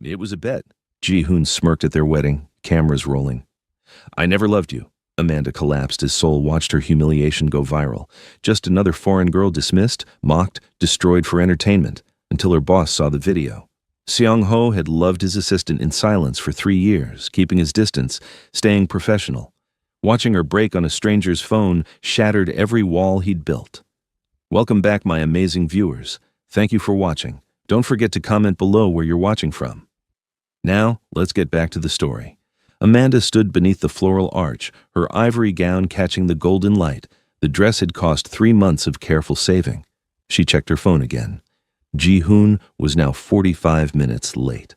It was a bet. Ji-hoon smirked at their wedding, cameras rolling. I never loved you. Amanda collapsed as Seoul watched her humiliation go viral. Just another foreign girl dismissed, mocked, destroyed for entertainment, until her boss saw the video. Seong-ho had loved his assistant in silence for 3 years, keeping his distance, staying professional. Watching her break on a stranger's phone shattered every wall he'd built. Welcome back, my amazing viewers. Thank you for watching. Don't forget to comment below where you're watching from. Now, let's get back to the story. Amanda stood beneath the floral arch, her ivory gown catching the golden light. The dress had cost 3 months of careful saving. She checked her phone again. Ji-hoon was now 45 minutes late.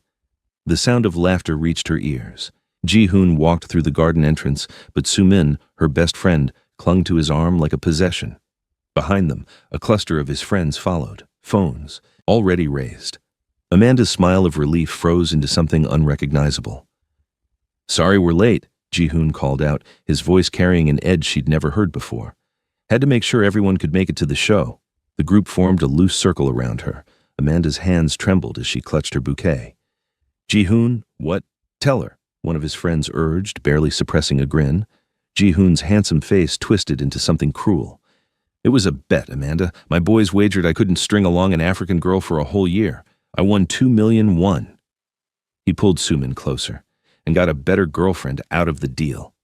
The sound of laughter reached her ears. Ji-hoon walked through the garden entrance, but Soo-min, her best friend, clung to his arm like a possession. Behind them, a cluster of his friends followed, phones, already raised. Amanda's smile of relief froze into something unrecognizable. Sorry we're late, Ji-hoon called out, his voice carrying an edge she'd never heard before. Had to make sure everyone could make it to the show. The group formed a loose circle around her. Amanda's hands trembled as she clutched her bouquet. Ji-hoon, what? Tell her, one of his friends urged, barely suppressing a grin. Ji-hoon's handsome face twisted into something cruel. It was a bet, Amanda. My boys wagered I couldn't string along an African girl for a whole year. I won 2 million won. He pulled Soo-min closer and got a better girlfriend out of the deal.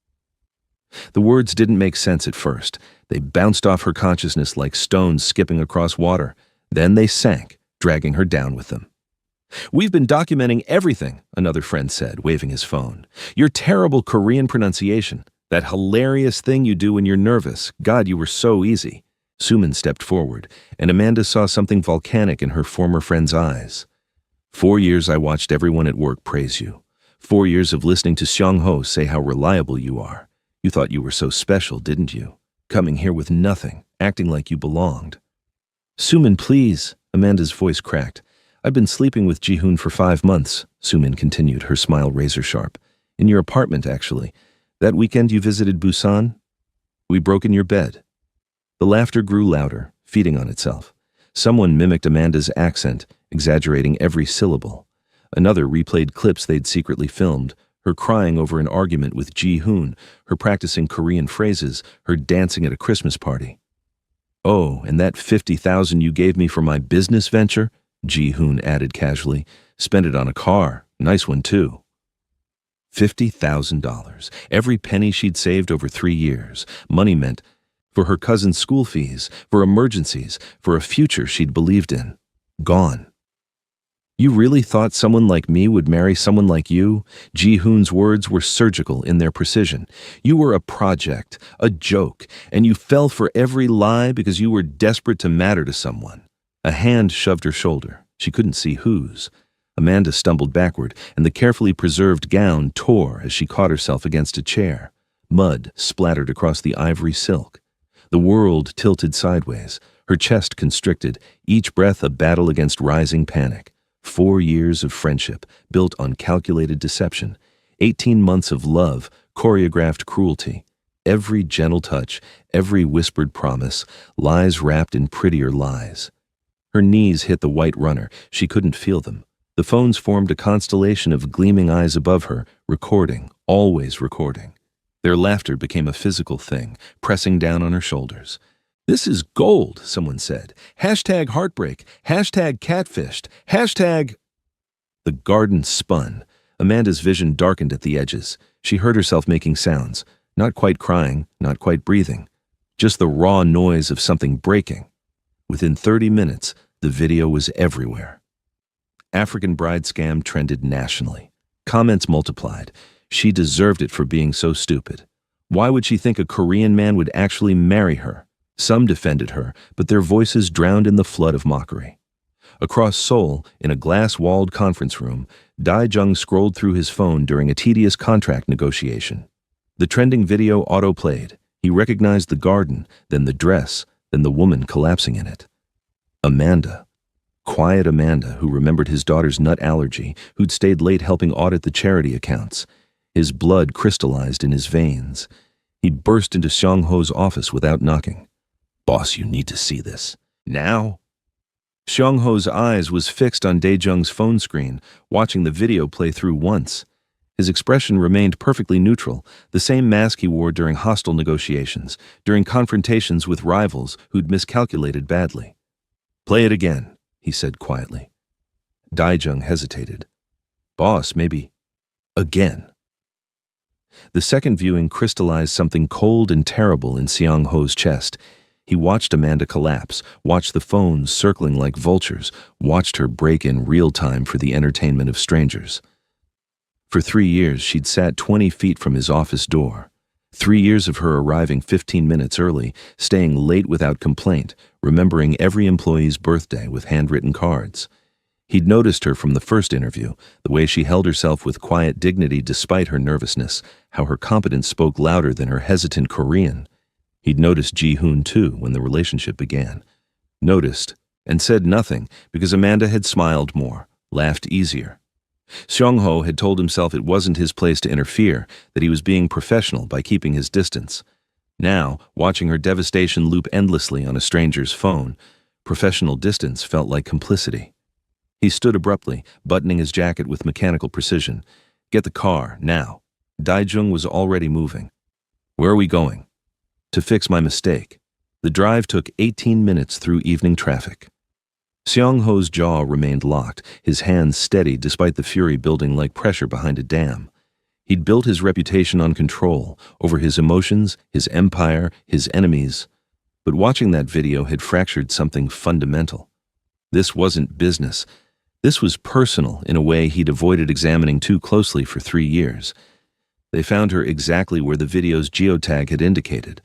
The words didn't make sense at first. They bounced off her consciousness like stones skipping across water. Then they sank, dragging her down with them. We've been documenting everything, another friend said, waving his phone. Your terrible Korean pronunciation, that hilarious thing you do when you're nervous. God, you were so easy. Soo-min stepped forward, and Amanda saw something volcanic in her former friend's eyes. 4 years I watched everyone at work praise you. 4 years of listening to Seong-ho say how reliable you are. You thought you were so special, didn't you? Coming here with nothing, acting like you belonged. Soo-min, please, Amanda's voice cracked. I've been sleeping with Ji-hoon for 5 months, Soo-min continued, her smile razor-sharp. In your apartment, actually. That weekend you visited Busan? We broke in your bed. The laughter grew louder, feeding on itself. Someone mimicked Amanda's accent, exaggerating every syllable. Another replayed clips they'd secretly filmed, her crying over an argument with Ji-hoon, her practicing Korean phrases, her dancing at a Christmas party. Oh, and that 50,000 you gave me for my business venture? Ji-hoon added casually. Spent it on a car. Nice one, too. $50,000. Every penny she'd saved over 3 years. Money meant for her cousin's school fees, for emergencies, for a future she'd believed in. Gone. You really thought someone like me would marry someone like you? Ji-hoon's words were surgical in their precision. You were a project, a joke, and you fell for every lie because you were desperate to matter to someone. A hand shoved her shoulder. She couldn't see whose. Amanda stumbled backward, and the carefully preserved gown tore as she caught herself against a chair. Mud splattered across the ivory silk. The world tilted sideways, her chest constricted, each breath a battle against rising panic. 4 years of friendship, built on calculated deception. 18 months of love, choreographed cruelty. Every gentle touch, every whispered promise, lies wrapped in prettier lies. Her knees hit the white runner. She couldn't feel them. The phones formed a constellation of gleaming eyes above her, recording, always recording. Their laughter became a physical thing, pressing down on her shoulders. This is gold, someone said. Hashtag heartbreak, hashtag catfished, hashtag... The garden spun. Amanda's vision darkened at the edges. She heard herself making sounds, not quite crying, not quite breathing. Just the raw noise of something breaking. Within 30 minutes, the video was everywhere. African bride scam trended nationally. Comments multiplied. She deserved it for being so stupid. Why would she think a Korean man would actually marry her? Some defended her, but their voices drowned in the flood of mockery. Across Seoul, in a glass-walled conference room, Dae-jung scrolled through his phone during a tedious contract negotiation. The trending video auto-played. He recognized the garden, then the dress, then the woman collapsing in it. Amanda. Quiet Amanda, who remembered his daughter's nut allergy, who'd stayed late helping audit the charity accounts. His blood crystallized in his veins. He burst into Seong-ho's office without knocking. Boss, you need to see this. Now? Xiangho's eyes was fixed on Daejung's phone screen, watching the video play through once. His expression remained perfectly neutral, the same mask he wore during hostile negotiations, during confrontations with rivals who'd miscalculated badly. "Play it again," he said quietly. Daejung hesitated. "Boss, maybe again." The second viewing crystallized something cold and terrible in Xiangho's chest. He watched Amanda collapse, watched the phones circling like vultures, watched her break in real time for the entertainment of strangers. For 3 years, she'd sat 20 feet from his office door. 3 years of her arriving 15 minutes early, staying late without complaint, remembering every employee's birthday with handwritten cards. He'd noticed her from the first interview, the way she held herself with quiet dignity despite her nervousness, how her competence spoke louder than her hesitant Korean. He'd noticed Ji-hoon too when the relationship began. Noticed, and said nothing because Amanda had smiled more, laughed easier. Xiangho had told himself it wasn't his place to interfere, that he was being professional by keeping his distance. Now, watching her devastation loop endlessly on a stranger's phone, professional distance felt like complicity. He stood abruptly, buttoning his jacket with mechanical precision. "Get the car, now." Daejung was already moving. "Where are we going?" "To fix my mistake." The drive took 18 minutes through evening traffic. Xiangho's jaw remained locked, his hands steady despite the fury building like pressure behind a dam. He'd built his reputation on control, over his emotions, his empire, his enemies. But watching that video had fractured something fundamental. This wasn't business. This was personal in a way he'd avoided examining too closely for 3 years. They found her exactly where the video's geotag had indicated.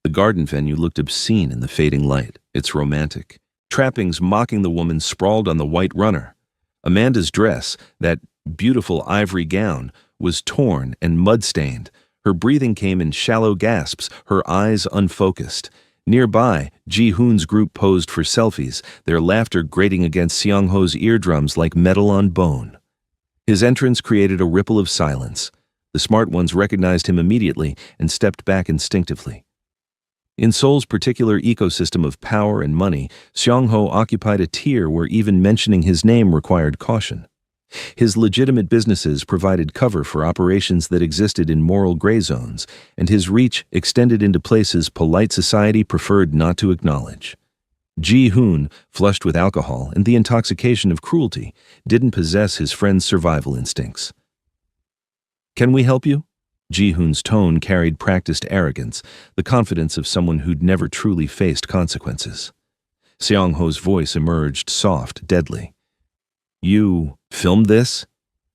The garden venue looked obscene in the fading light. It's romantic. Trappings mocking the woman sprawled on the white runner. Amanda's dress, that beautiful ivory gown, was torn and mud-stained. Her breathing came in shallow gasps, her eyes unfocused. Nearby, Ji-hoon's group posed for selfies, their laughter grating against Xiangho's eardrums like metal on bone. His entrance created a ripple of silence. The smart ones recognized him immediately and stepped back instinctively. In Seoul's particular ecosystem of power and money, Xiangho occupied a tier where even mentioning his name required caution. His legitimate businesses provided cover for operations that existed in moral gray zones, and his reach extended into places polite society preferred not to acknowledge. Ji-hoon, flushed with alcohol and the intoxication of cruelty, didn't possess his friend's survival instincts. "Can we help you?" Ji-hoon's tone carried practiced arrogance, the confidence of someone who'd never truly faced consequences. Xiangho's voice emerged soft, deadly. "You filmed this?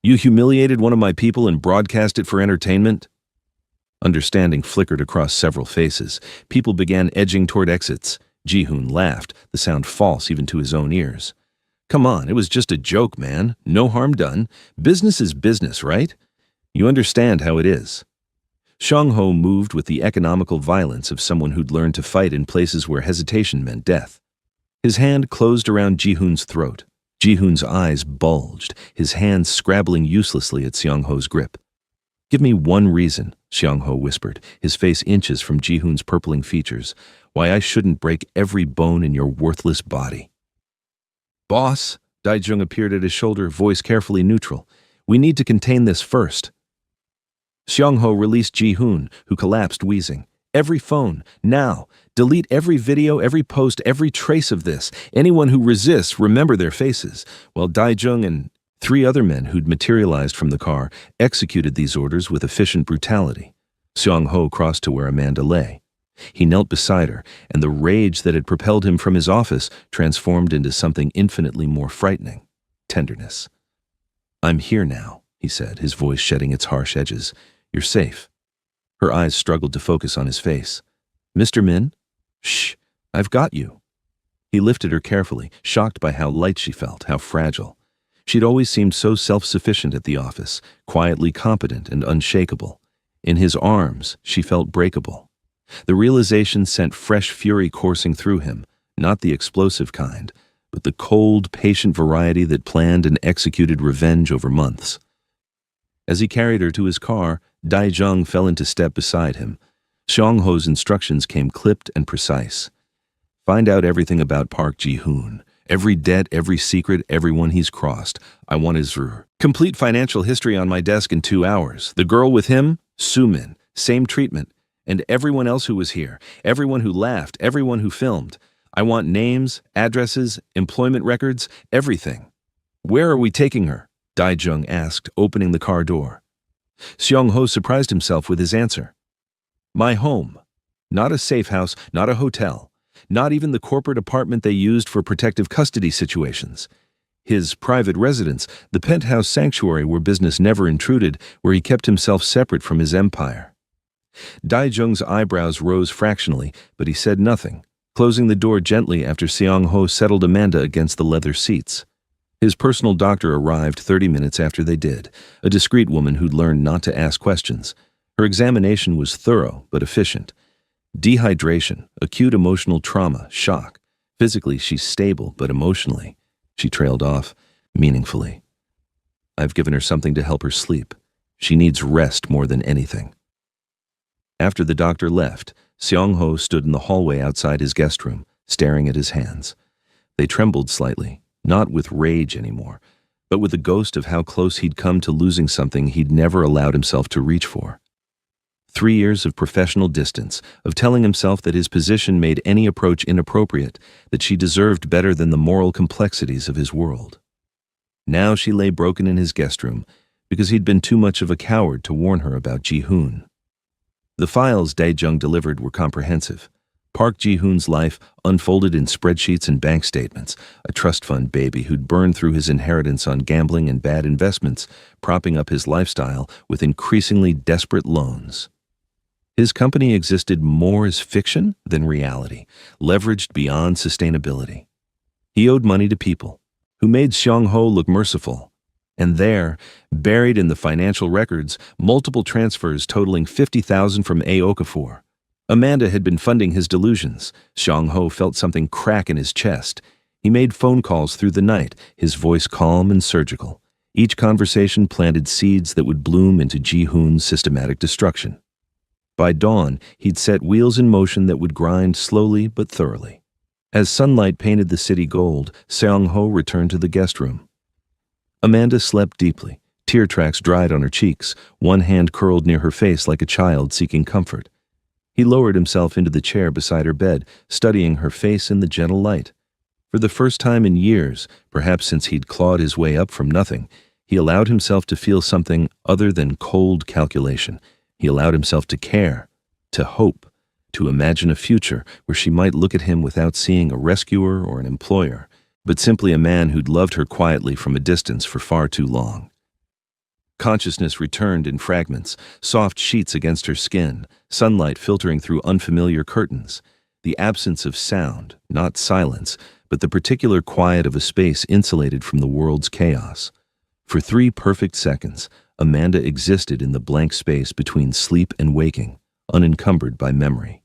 You humiliated one of my people and broadcast it for entertainment?" Understanding flickered across several faces. People began edging toward exits. Ji-hoon laughed, the sound false even to his own ears. "Come on, it was just a joke, man. No harm done. Business is business, right? You understand how it is." Xiangho moved with the economical violence of someone who'd learned to fight in places where hesitation meant death. His hand closed around Ji-hoon's throat. Ji-hoon's eyes bulged, his hands scrabbling uselessly at Xiangho's grip. "Give me one reason," Xiangho whispered, his face inches from Ji-hoon's purpling features, "why I shouldn't break every bone in your worthless body." "Boss," Daejung appeared at his shoulder, voice carefully neutral. "We need to contain this first." Xiangho released Ji-hoon, who collapsed wheezing. "Every phone, now. Delete every video, every post, every trace of this. Anyone who resists, remember their faces." While Daejung and 3 other men who'd materialized from the car executed these orders with efficient brutality. Xiangho crossed to where Amanda lay. He knelt beside her, and the rage that had propelled him from his office transformed into something infinitely more frightening: tenderness. "I'm here now," he said, his voice shedding its harsh edges. "You're safe." Her eyes struggled to focus on his face. "Mr. Min?" "Shh, I've got you." He lifted her carefully, shocked by how light she felt, how fragile. She'd always seemed so self-sufficient at the office, quietly competent and unshakable. In his arms, she felt breakable. The realization sent fresh fury coursing through him, not the explosive kind, but the cold, patient variety that planned and executed revenge over months. As he carried her to his car, Daejung fell into step beside him. Xiangho's instructions came clipped and precise. "Find out everything about Park Ji-hoon. Every debt, every secret, everyone he's crossed. I want his complete financial history on my desk in 2 hours. The girl with him, Sumin, same treatment. And everyone else who was here, everyone who laughed, everyone who filmed. I want names, addresses, employment records, everything. Where are we taking her? Daijung asked, opening the car door. Seong-ho surprised himself with his answer. My home. Not a safe house, not a hotel. Not even the corporate apartment they used for protective custody situations. His private residence, the penthouse sanctuary where business never intruded, where he kept himself separate from his empire. Daijung's eyebrows rose fractionally, but he said nothing, closing the door gently after Seong-ho settled Amanda against the leather seats. His personal doctor arrived 30 minutes after they did, a discreet woman who'd learned not to ask questions. Her examination was thorough but efficient. Dehydration, acute emotional trauma, shock. Physically, she's stable, but emotionally, she trailed off, meaningfully. I've given her something to help her sleep. She needs rest more than anything. After the doctor left, Seong-ho stood in the hallway outside his guest room, staring at his hands. They trembled slightly, not with rage anymore, but with the ghost of how close he'd come to losing something he'd never allowed himself to reach for. 3 years of professional distance, of telling himself that his position made any approach inappropriate, that she deserved better than the moral complexities of his world. Now she lay broken in his guest room, because he'd been too much of a coward to warn her about Ji-hoon. The files Daejung delivered were comprehensive. Park Ji-hoon's life unfolded in spreadsheets and bank statements, a trust fund baby who'd burned through his inheritance on gambling and bad investments, propping up his lifestyle with increasingly desperate loans. His company existed more as fiction than reality, leveraged beyond sustainability. He owed money to people, who made Seong-ho look merciful. And there, buried in the financial records, multiple transfers totaling $50,000 from A. Okafor. Amanda had been funding his delusions. Seong-ho felt something crack in his chest. He made phone calls through the night, his voice calm and surgical. Each conversation planted seeds that would bloom into Ji-hoon's systematic destruction. By dawn, he'd set wheels in motion that would grind slowly but thoroughly. As sunlight painted the city gold, Seong-ho returned to the guest room. Amanda slept deeply. Tear tracks dried on her cheeks, one hand curled near her face like a child seeking comfort. He lowered himself into the chair beside her bed, studying her face in the gentle light. For the first time in years, perhaps since he'd clawed his way up from nothing, he allowed himself to feel something other than cold calculation. He allowed himself to care, to hope, to imagine a future where she might look at him without seeing a rescuer or an employer, but simply a man who'd loved her quietly from a distance for far too long. Consciousness returned in fragments, soft sheets against her skin, sunlight filtering through unfamiliar curtains, the absence of sound, not silence, but the particular quiet of a space insulated from the world's chaos. For 3 perfect seconds, Amanda existed in the blank space between sleep and waking, unencumbered by memory.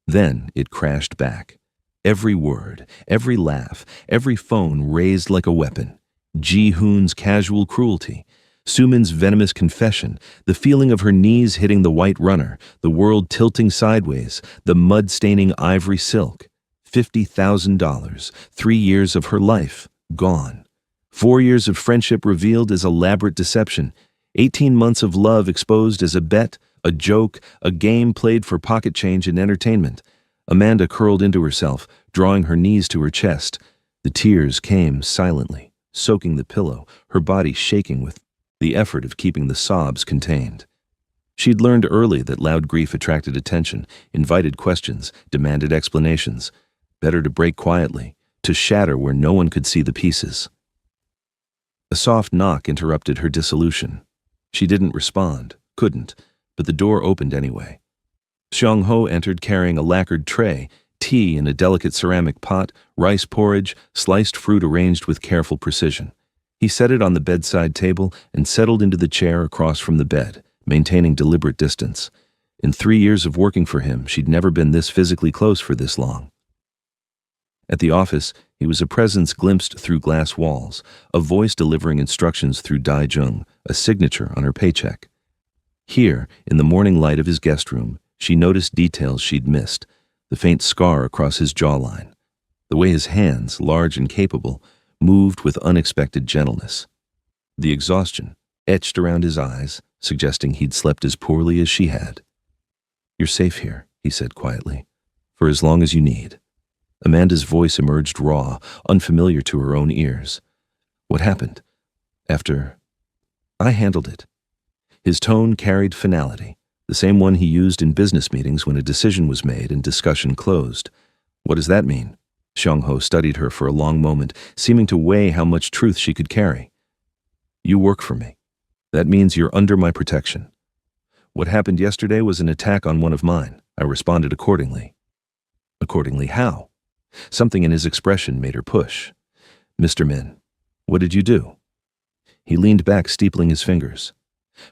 Then it crashed back. Every word, every laugh, every phone raised like a weapon. Ji-hoon's casual cruelty, Sumin's venomous confession, the feeling of her knees hitting the white runner, the world tilting sideways, the mud-staining ivory silk. $50,000, 3 years of her life, gone. 4 years of friendship revealed as elaborate deception. 18 months of love exposed as a bet, a joke, a game played for pocket change and entertainment. Amanda curled into herself, drawing her knees to her chest. The tears came silently, soaking the pillow, her body shaking with the effort of keeping the sobs contained. She'd learned early that loud grief attracted attention, invited questions, demanded explanations. Better to break quietly, to shatter where no one could see the pieces. A soft knock interrupted her dissolution. She didn't respond, couldn't, but the door opened anyway. Seong-ho entered carrying a lacquered tray, tea in a delicate ceramic pot, rice porridge, sliced fruit arranged with careful precision. He set it on the bedside table and settled into the chair across from the bed, maintaining deliberate distance. In 3 years of working for him, she'd never been this physically close for this long. At the office, he was a presence glimpsed through glass walls, a voice delivering instructions through Daijung, a signature on her paycheck. Here, in the morning light of his guest room, she noticed details she'd missed, the faint scar across his jawline, the way his hands, large and capable, moved with unexpected gentleness. The exhaustion etched around his eyes, suggesting he'd slept as poorly as she had. "You're safe here," he said quietly, "for as long as you need." Amanda's voice emerged raw, unfamiliar to her own ears. "What happened? I handled it." His tone carried finality, the same one he used in business meetings when a decision was made and discussion closed. "What does that mean?" Xiang-Ho studied her for a long moment, seeming to weigh how much truth she could carry. "You work for me. That means you're under my protection. What happened yesterday was an attack on one of mine. I responded accordingly." "Accordingly how?" Something in his expression made her push. "Mr. Min, what did you do?" He leaned back, steepling his fingers.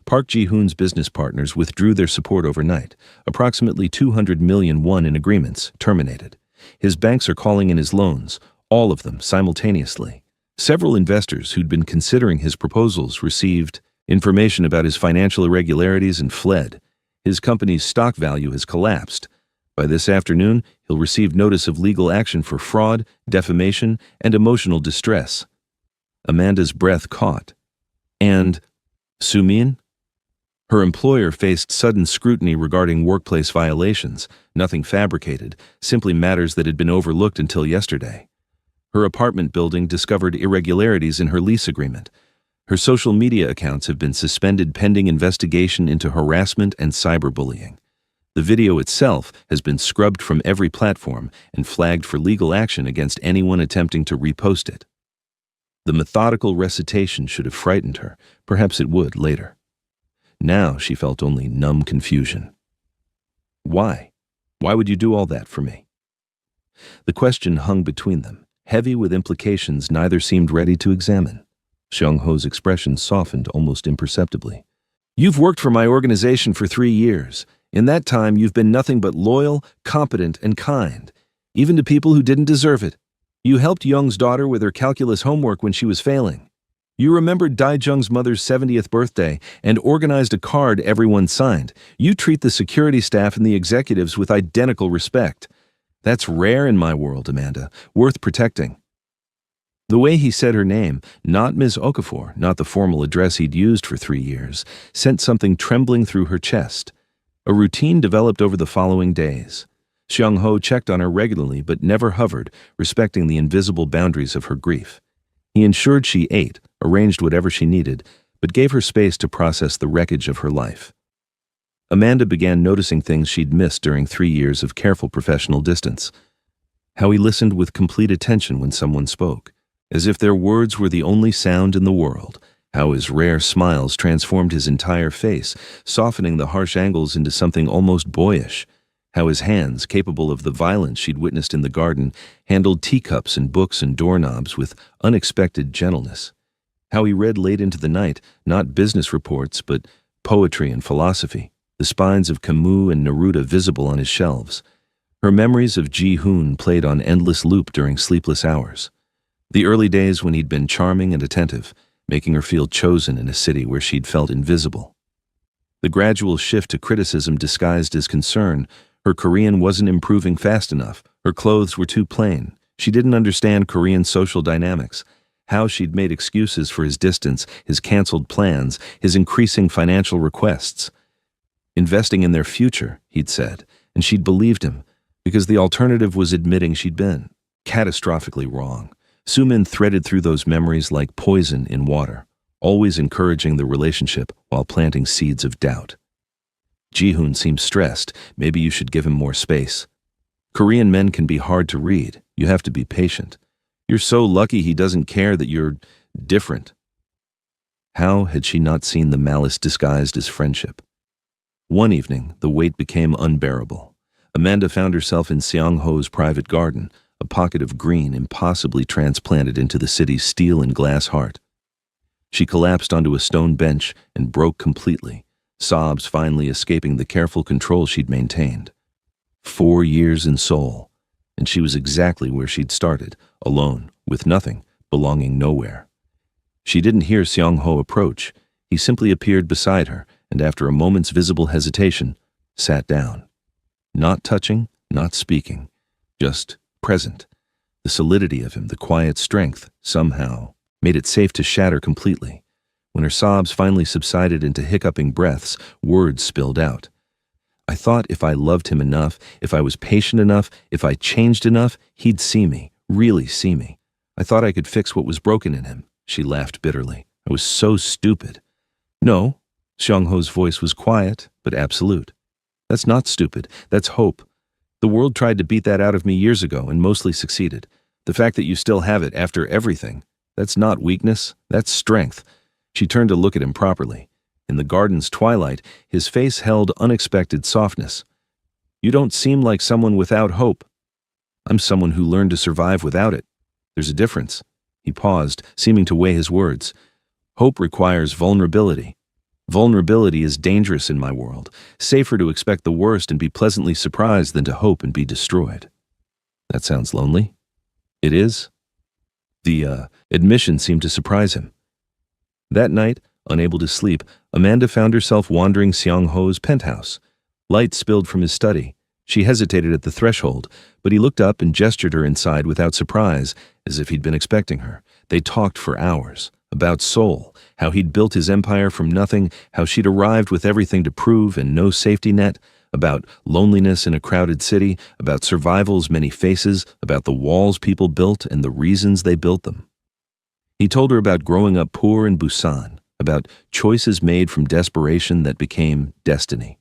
Park Ji-hoon's business partners withdrew their support overnight. Approximately 200 million won in agreements terminated. His banks are calling in his loans, all of them simultaneously. Several investors who'd been considering his proposals received information about his financial irregularities and fled. His company's stock value has collapsed. By this afternoon, he'll receive notice of legal action for fraud, defamation, and emotional distress. Amanda's breath caught. "And Sumin?" Her employer faced sudden scrutiny regarding workplace violations, nothing fabricated, simply matters that had been overlooked until yesterday. Her apartment building discovered irregularities in her lease agreement. Her social media accounts have been suspended pending investigation into harassment and cyberbullying. The video itself has been scrubbed from every platform and flagged for legal action against anyone attempting to repost it. The methodical recitation should have frightened her. Perhaps it would later. Now she felt only numb confusion. "Why? Why would you do all that for me?" The question hung between them, heavy with implications neither seemed ready to examine. Xiang-Ho's expression softened almost imperceptibly. "You've worked for my organization for 3 years. In that time, you've been nothing but loyal, competent, and kind, even to people who didn't deserve it. You helped Young's daughter with her calculus homework when she was failing. You remembered Daijung's mother's 70th birthday and organized a card everyone signed. You treat the security staff and the executives with identical respect. That's rare in my world, Amanda, worth protecting." The way he said her name, not Ms. Okafor, not the formal address he'd used for 3 years, sent something trembling through her chest. A routine developed over the following days. Xiang-Ho checked on her regularly but never hovered, respecting the invisible boundaries of her grief. He ensured she ate, arranged whatever she needed, but gave her space to process the wreckage of her life. Amanda began noticing things she'd missed during 3 years of careful professional distance. How he listened with complete attention when someone spoke, as if their words were the only sound in the world. How his rare smiles transformed his entire face, softening the harsh angles into something almost boyish. How his hands, capable of the violence she'd witnessed in the garden, handled teacups and books and doorknobs with unexpected gentleness. How he read late into the night, not business reports, but poetry and philosophy, the spines of Camus and Neruda visible on his shelves. Her memories of Ji-hoon played on endless loop during sleepless hours. The early days when he'd been charming and attentive, making her feel chosen in a city where she'd felt invisible. The gradual shift to criticism disguised as concern. Her Korean wasn't improving fast enough. Her clothes were too plain. She didn't understand Korean social dynamics. How she'd made excuses for his distance, his canceled plans, his increasing financial requests. Investing in their future, he'd said, and she'd believed him, because the alternative was admitting she'd been catastrophically wrong. Sumin threaded through those memories like poison in water, always encouraging the relationship while planting seeds of doubt. Ji-hoon seemed stressed. Maybe you should give him more space. Korean men can be hard to read. You have to be patient. You're so lucky he doesn't care that you're different. How had she not seen the malice disguised as friendship? One evening, the weight became unbearable. Amanda found herself in Xiang-Ho's private garden, a pocket of green impossibly transplanted into the city's steel and glass heart. She collapsed onto a stone bench and broke completely, sobs finally escaping the careful control she'd maintained. 4 years in Seoul, and she was exactly where she'd started, alone, with nothing, belonging nowhere. She didn't hear Xiang-Ho approach. He simply appeared beside her, and after a moment's visible hesitation, sat down. Not touching, not speaking, just present. The solidity of him, the quiet strength, somehow, made it safe to shatter completely. When her sobs finally subsided into hiccuping breaths, words spilled out. I thought if I loved him enough, if I was patient enough, if I changed enough, he'd see me, really see me. I thought I could fix what was broken in him. She laughed bitterly. I was so stupid. No, Xiangho's voice was quiet, but absolute. That's not stupid. That's hope. The world tried to beat that out of me years ago and mostly succeeded. The fact that you still have it after everything, that's not weakness, that's strength. She turned to look at him properly. In the garden's twilight, his face held unexpected softness. You don't seem like someone without hope. I'm someone who learned to survive without it. There's a difference. He paused, seeming to weigh his words. Hope requires vulnerability. Vulnerability is dangerous in my world. Safer to expect the worst and be pleasantly surprised than to hope and be destroyed. That sounds lonely. It is. The admission seemed to surprise him. That night, unable to sleep, Amanda found herself wandering Xiangho's penthouse. Light spilled from his study. She hesitated at the threshold, but he looked up and gestured her inside without surprise, as if he'd been expecting her. They talked for hours. About Seoul, how he'd built his empire from nothing, how she'd arrived with everything to prove and no safety net, about loneliness in a crowded city, about survival's many faces, about the walls people built and the reasons they built them. He told her about growing up poor in Busan, about choices made from desperation that became destiny.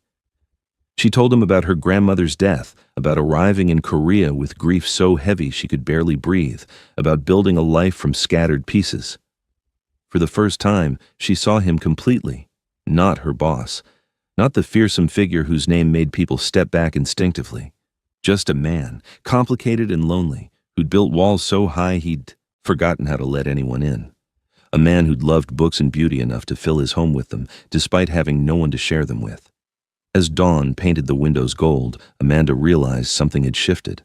She told him about her grandmother's death, about arriving in Korea with grief so heavy she could barely breathe, about building a life from scattered pieces. For the first time, she saw him completely, not her boss, not the fearsome figure whose name made people step back instinctively. Just a man, complicated and lonely, who'd built walls so high he'd forgotten how to let anyone in. A man who'd loved books and beauty enough to fill his home with them, despite having no one to share them with. As dawn painted the windows gold, Amanda realized something had shifted.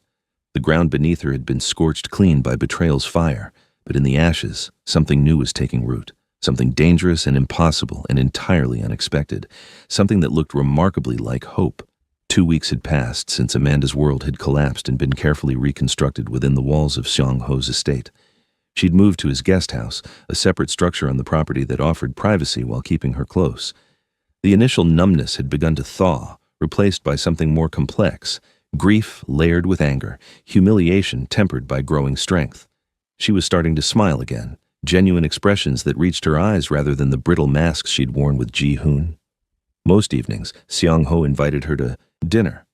The ground beneath her had been scorched clean by betrayal's fire, but in the ashes, something new was taking root, something dangerous and impossible and entirely unexpected, something that looked remarkably like hope. 2 weeks had passed since Amanda's world had collapsed and been carefully reconstructed within the walls of Xiangho's estate. She'd moved to his guest house, a separate structure on the property that offered privacy while keeping her close. The initial numbness had begun to thaw, replaced by something more complex, grief layered with anger, humiliation tempered by growing strength. She was starting to smile again, genuine expressions that reached her eyes rather than the brittle masks she'd worn with Ji-hoon. Most evenings, Xiangho invited her to dinner.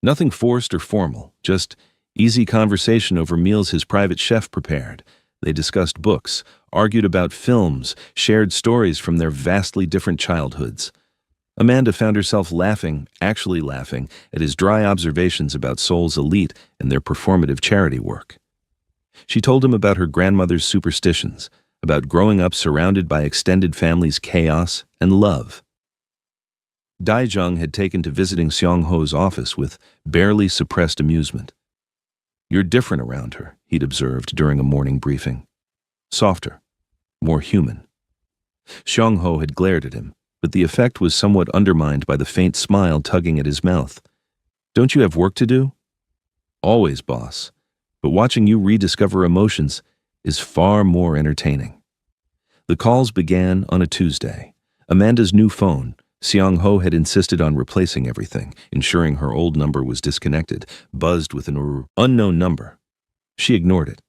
Nothing forced or formal, just easy conversation over meals his private chef prepared. They discussed books, argued about films, shared stories from their vastly different childhoods. Amanda found herself laughing, actually laughing, at his dry observations about Seoul's elite and their performative charity work. She told him about her grandmother's superstitions, about growing up surrounded by extended family's chaos and love. Daijung had taken to visiting Xiangho's office with barely suppressed amusement. You're different around her, he'd observed during a morning briefing. Softer, more human. Xiangho had glared at him, but the effect was somewhat undermined by the faint smile tugging at his mouth. Don't you have work to do? Always, boss. But watching you rediscover emotions is far more entertaining. The calls began on a Tuesday. Amanda's new phone, Xiangho had insisted on replacing everything, ensuring her old number was disconnected, buzzed with an unknown number. She ignored it.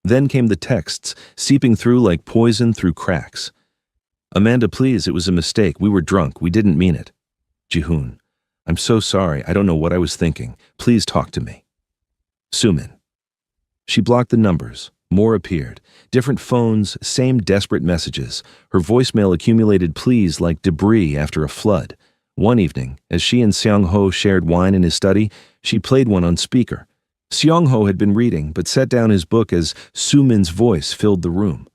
Then came the texts, seeping through like poison through cracks. Amanda, please, it was a mistake. We were drunk. We didn't mean it. Ji-hoon, I'm so sorry. I don't know what I was thinking. Please talk to me. Sumin. She blocked the numbers. More appeared. Different phones, same desperate messages. Her voicemail accumulated pleas like debris after a flood. One evening, as she and Xiangho shared wine in his study, she played one on speaker. Xiangho had been reading, but set down his book as Sumin's voice filled the room.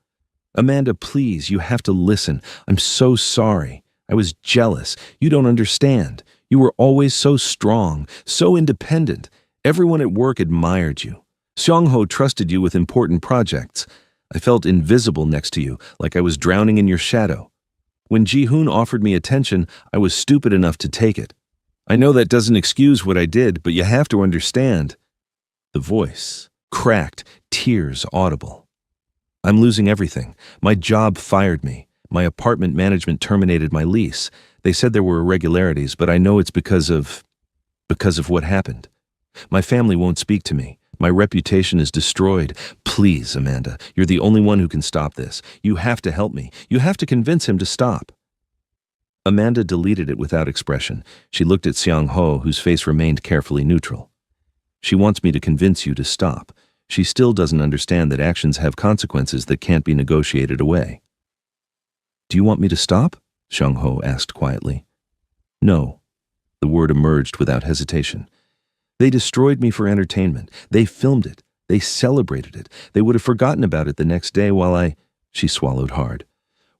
Amanda, please, you have to listen. I'm so sorry. I was jealous. You don't understand. You were always so strong, so independent. Everyone at work admired you. Xiangho trusted you with important projects. I felt invisible next to you, like I was drowning in your shadow. When Ji-hoon offered me attention, I was stupid enough to take it. I know that doesn't excuse what I did, but you have to understand. The voice, Cracked, tears audible. I'm losing everything. My job fired me. My apartment management terminated my lease. They said there were irregularities, but I know it's because of what happened. My family won't speak to me. My reputation is destroyed. Please, Amanda, you're the only one who can stop this. You have to help me. You have to convince him to stop. Amanda deleted it without expression. She looked at Xiang-ho, whose face remained carefully neutral. She wants me to convince you to stop. She still doesn't understand that actions have consequences that can't be negotiated away. Do you want me to stop? Xiang-ho asked quietly. No. The word emerged without hesitation. They destroyed me for entertainment. They filmed it. They celebrated it. They would have forgotten about it the next day she swallowed hard,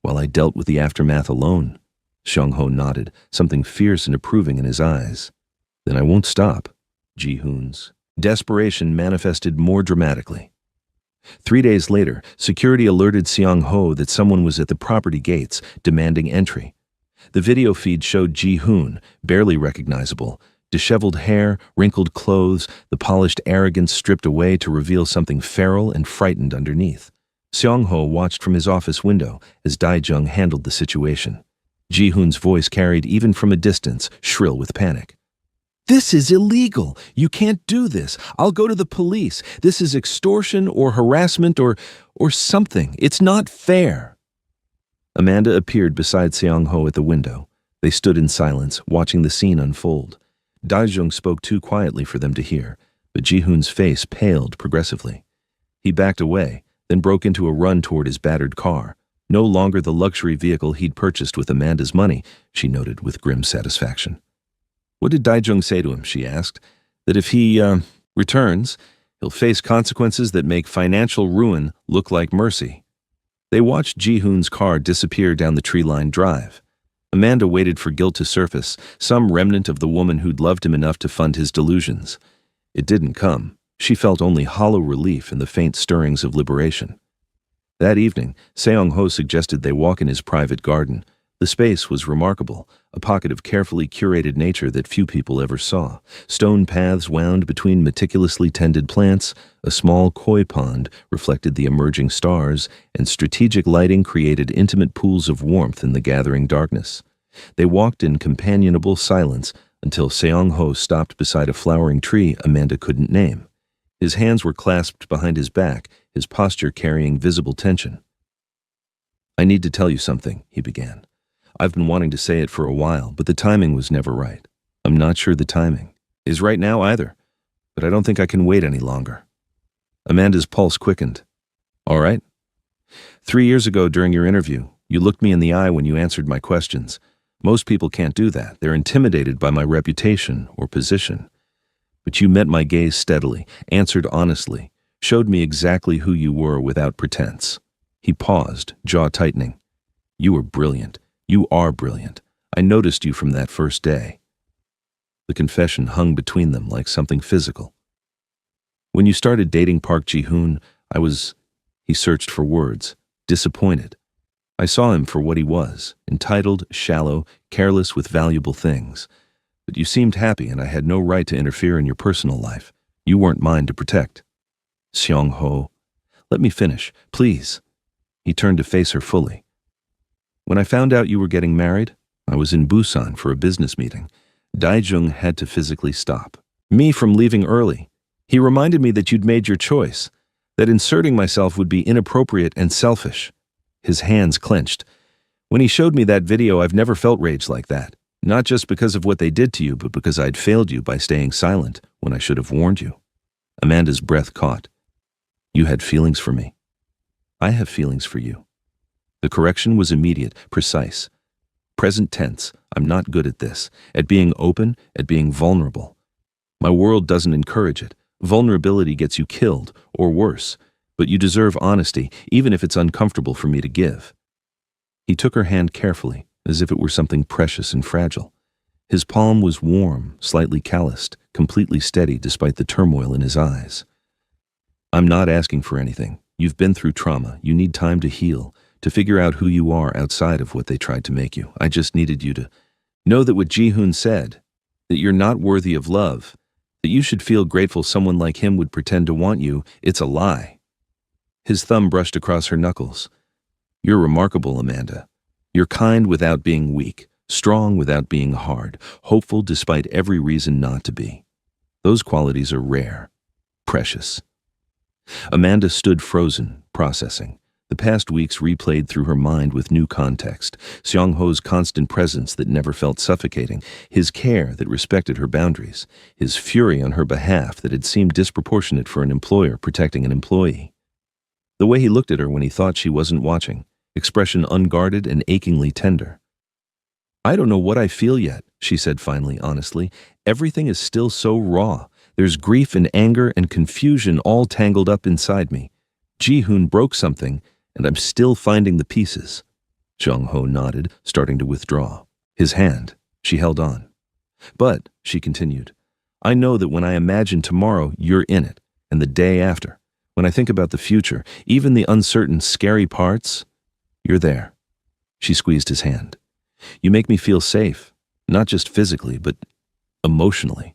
while I dealt with the aftermath alone. Xiang-ho nodded, something fierce and approving in his eyes. Then I won't stop. Ji-hoon's desperation manifested more dramatically. 3 days later, security alerted Xiang-ho that someone was at the property gates, demanding entry. The video feed showed Ji-hoon, barely recognizable, disheveled hair, wrinkled clothes, the polished arrogance stripped away to reveal something feral and frightened underneath. Xiang-ho watched from his office window as Daijung handled the situation. Ji-hoon's voice carried even from a distance, shrill with panic. This is illegal. You can't do this. I'll go to the police. This is extortion or harassment or something. It's not fair. Amanda appeared beside Xiang-ho at the window. They stood in silence, watching the scene unfold. Daijung spoke too quietly for them to hear, but Ji-hoon's face paled progressively. He backed away, then broke into a run toward his battered car. No longer the luxury vehicle he'd purchased with Amanda's money, she noted with grim satisfaction. What did Daijung say to him, she asked. That if he, returns, he'll face consequences that make financial ruin look like mercy. They watched Ji-hoon's car disappear down the tree-lined drive. Amanda waited for guilt to surface, some remnant of the woman who'd loved him enough to fund his delusions. It didn't come. She felt only hollow relief in the faint stirrings of liberation. That evening, Seong-ho suggested they walk in his private garden. The space was remarkable, a pocket of carefully curated nature that few people ever saw. Stone paths wound between meticulously tended plants, a small koi pond reflected the emerging stars, and strategic lighting created intimate pools of warmth in the gathering darkness. They walked in companionable silence until Seong-ho stopped beside a flowering tree Amanda couldn't name. His hands were clasped behind his back, his posture carrying visible tension. "I need to tell you something," he began. "I've been wanting to say it for a while, but the timing was never right. I'm not sure the timing is right now either, but I don't think I can wait any longer." Amanda's pulse quickened. "All right. 3 years ago during your interview, you looked me in the eye when you answered my questions. Most people can't do that. They're intimidated by my reputation or position. But you met my gaze steadily, answered honestly, showed me exactly who you were without pretense." He paused, jaw tightening. "You were brilliant. You are brilliant. I noticed you from that first day." The confession hung between them like something physical. "When you started dating Park Ji-hoon, he searched for words, disappointed. I saw him for what he was, entitled, shallow, careless with valuable things. But you seemed happy and I had no right to interfere in your personal life. You weren't mine to protect." "Xiang-ho, let me finish, please." He turned to face her fully. "When I found out you were getting married, I was in Busan for a business meeting. Daijung had to physically stop me from leaving early. He reminded me that you'd made your choice, that inserting myself would be inappropriate and selfish." His hands clenched. "When he showed me that video, I've never felt rage like that. Not just because of what they did to you, but because I'd failed you by staying silent when I should have warned you." Amanda's breath caught. "You had feelings for me. I have feelings for you." The correction was immediate, precise. Present tense. I'm not good at this, at being open, at being vulnerable. My world doesn't encourage it. Vulnerability gets you killed, or worse. But you deserve honesty, even if it's uncomfortable for me to give. He took her hand carefully, as if it were something precious and fragile. His palm was warm, slightly calloused, completely steady despite the turmoil in his eyes. "I'm not asking for anything. You've been through trauma. You need time to heal, to figure out who you are outside of what they tried to make you. I just needed you to know that what Ji-hoon said, that you're not worthy of love, that But you should feel grateful someone like him would pretend to want you. It's a lie. His thumb brushed across her knuckles. You're remarkable, Amanda. You're kind without being weak, strong without being hard, hopeful despite every reason not to be. Those qualities are rare, precious. Amanda stood frozen, processing. The past weeks replayed through her mind with new context. Seong-ho's constant presence that never felt suffocating, his care that respected her boundaries, his fury on her behalf that had seemed disproportionate for an employer protecting an employee. The way he looked at her when he thought she wasn't watching, expression unguarded and achingly tender. I don't know what I feel yet, she said finally, honestly. Everything is still so raw. There's grief and anger and confusion all tangled up inside me. Ji-hoon broke something, and I'm still finding the pieces. Seong-ho nodded, starting to withdraw. His hand, she held on. But, she continued, I know that when I imagine tomorrow, you're in it, and the day after. When I think about the future, even the uncertain, scary parts, you're there. She squeezed his hand. You make me feel safe, not just physically, but emotionally.